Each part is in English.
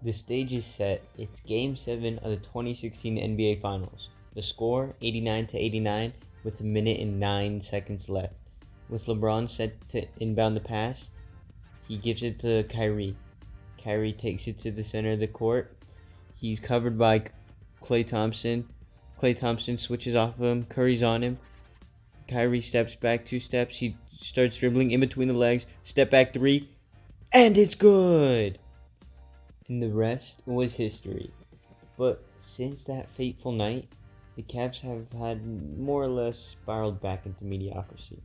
The stage is set. It's Game 7 of the 2016 NBA Finals. The score 89-89 with a minute and 9 seconds left. With LeBron set to inbound the pass, he gives it to Kyrie. Kyrie takes it to the center of the court. He's covered by Klay Thompson. Klay Thompson switches off of him. Curry's on him. Kyrie steps back 2 steps. He starts dribbling in between the legs. Step back 3. And it's good! And the rest was history. But since that fateful night, the Cavs have had more or less spiraled back into mediocrity.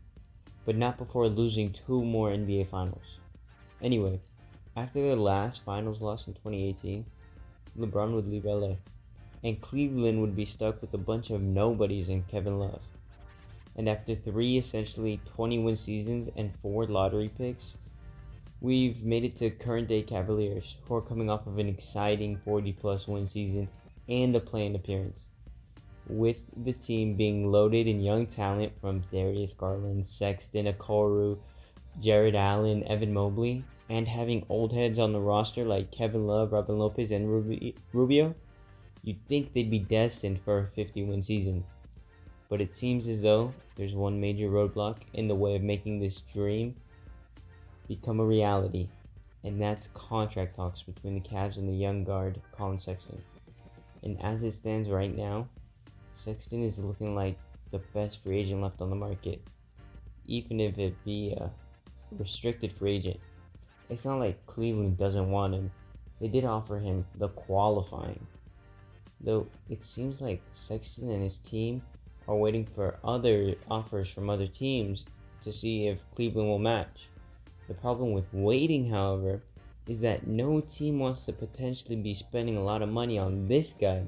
But not before losing 2 more NBA Finals. Anyway, after their last Finals loss in 2018, LeBron would leave LA. And Cleveland would be stuck with a bunch of nobodies in Kevin Love. And after 3 essentially 20-win seasons and 4 lottery picks, we've made it to current day Cavaliers, who are coming off of an exciting 40-plus win season and a play-in appearance. With the team being loaded in young talent from Darius Garland, Sexton, Okoro, Jared Allen, Evan Mobley, and having old heads on the roster like Kevin Love, Robin Lopez, and Rubio, you'd think they'd be destined for a 50-win season. But it seems as though there's one major roadblock in the way of making this dream become a reality, and that's contract talks between the Cavs and the young guard Colin Sexton. And as it stands right now, Sexton is looking like the best free agent left on the market, even if it be a restricted free agent. It's not like Cleveland doesn't want him. They did offer him the qualifying, though it seems like Sexton and his team are waiting for other offers from other teams to see if Cleveland will match. The problem with waiting, however, is that no team wants to potentially be spending a lot of money on this guy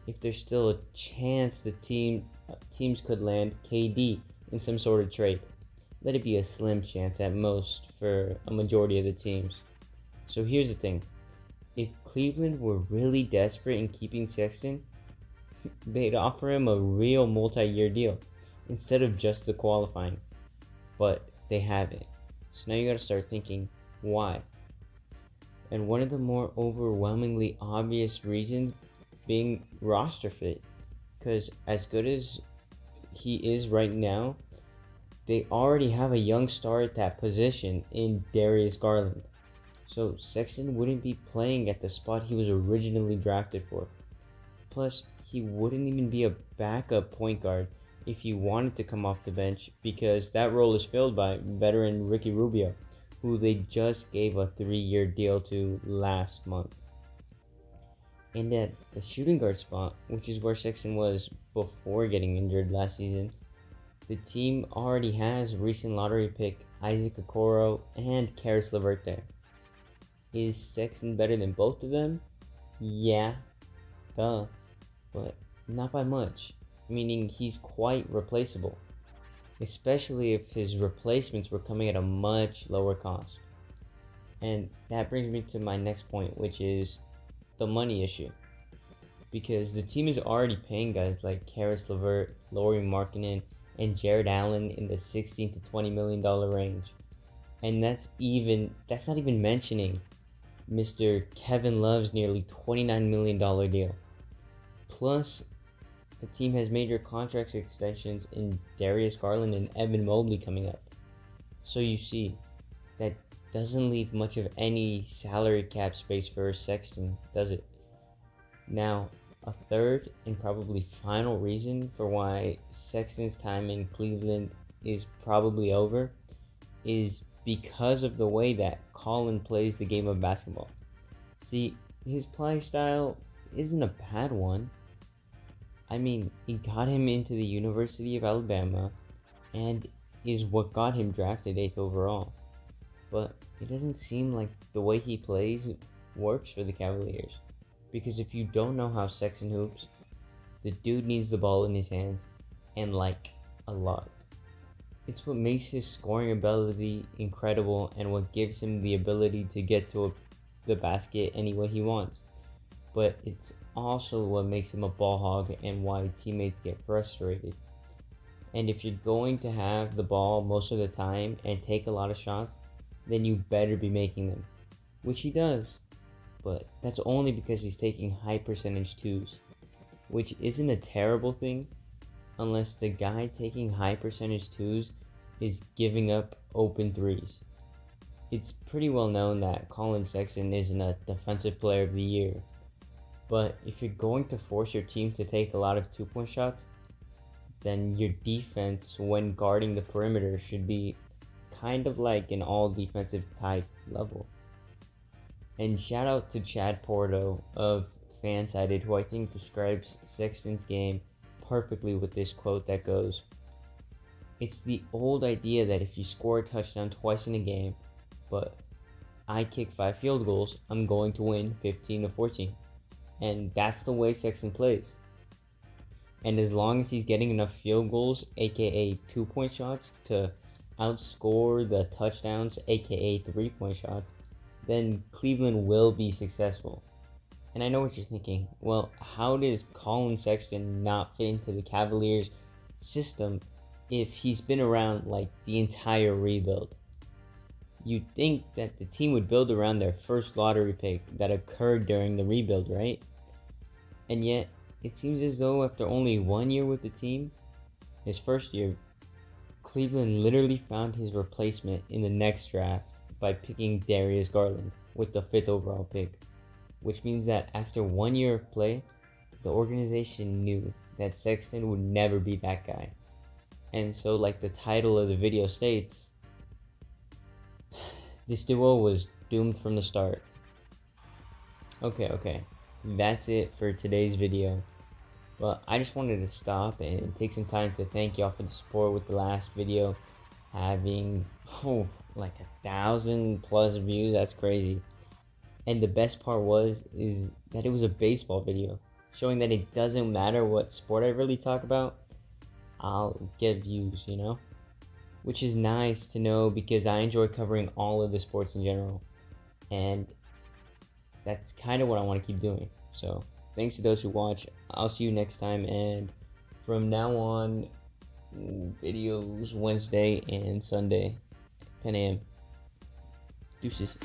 if there's still a chance the teams could land KD in some sort of trade. Let it be a slim chance at most for a majority of the teams. So here's the thing. If Cleveland were really desperate in keeping Sexton, they'd offer him a real multi-year deal instead of just the qualifying. But they haven't. So now you gotta start thinking, why? And one of the more overwhelmingly obvious reasons being roster fit. Because as good as he is right now, they already have a young star at that position in Darius Garland. So Sexton wouldn't be playing at the spot he was originally drafted for. Plus, he wouldn't even be a backup point guard if he wanted to come off the bench, because that role is filled by veteran Ricky Rubio, who they just gave a 3-year deal to last month. And at the shooting guard spot, which is where Sexton was before getting injured last season, the team already has recent lottery pick Isaac Okoro and Caris LeVert there. Is Sexton better than both of them? Yeah, duh, but not by much. Meaning he's quite replaceable, especially if his replacements were coming at a much lower cost. And that brings me to my next point, which is the money issue. Because the team is already paying guys like Caris LeVert, Lauri Markkanen, and Jared Allen in the $16 to $20 million range. And that's not even mentioning Mr. Kevin Love's nearly $29 million deal. Plus, the team has major contract extensions in Darius Garland and Evan Mobley coming up. So you see, that doesn't leave much of any salary cap space for Sexton, does it? Now, a third and probably final reason for why Sexton's time in Cleveland is probably over is because of the way that Colin plays the game of basketball. See, his play style isn't a bad one. I mean, it got him into the University of Alabama and is what got him drafted 8th overall. But it doesn't seem like the way he plays works for the Cavaliers. Because if you don't know how Sexton hoops, the dude needs the ball in his hands, and like a lot. It's what makes his scoring ability incredible and what gives him the ability to get to the basket any way he wants. But it's also what makes him a ball hog and why teammates get frustrated. And if you're going to have the ball most of the time and take a lot of shots, then you better be making them, which he does. but that's only because he's taking high percentage twos, which isn't a terrible thing unless the guy taking high percentage twos is giving up open threes. It's pretty well known that Colin Sexton isn't a defensive player of the year, but if you're going to force your team to take a lot of 2-point shots, then your defense when guarding the perimeter should be kind of like an all defensive type level. And shout out to Chad Porto of Fansided, who I think describes Sexton's game perfectly with this quote that goes, "It's the old idea that if you score a touchdown twice in a game, but I kick 5 field goals, I'm going to win 15-14. And that's the way Sexton plays. And as long as he's getting enough field goals, aka 2-point shots, to outscore the touchdowns, aka 3-point shots, then Cleveland will be successful." And I know what you're thinking. Well, how does Colin Sexton not fit into the Cavaliers' system if he's been around like the entire rebuild? You'd think that the team would build around their first lottery pick that occurred during the rebuild, right? And yet, it seems as though after only 1 year with the team, his first year, Cleveland literally found his replacement in the next draft by picking Darius Garland with the 5th overall pick, which means that after 1 year of play, the organization knew that Sexton would never be that guy. And so, like the title of the video states, this duo was doomed from the start. Okay, that's it for today's video. But I just wanted to stop and take some time to thank y'all for the support with the last video having like 1,000+ views. That's crazy. And the best part is that it was a baseball video, showing that it doesn't matter what sport I really talk about, I'll get views, which is nice to know because I enjoy covering all of the sports in general, and that's kind of what I want to keep doing. So thanks to those who watch. I'll see you next time, and from now on, videos Wednesday and Sunday, 10 a.m. Deuces.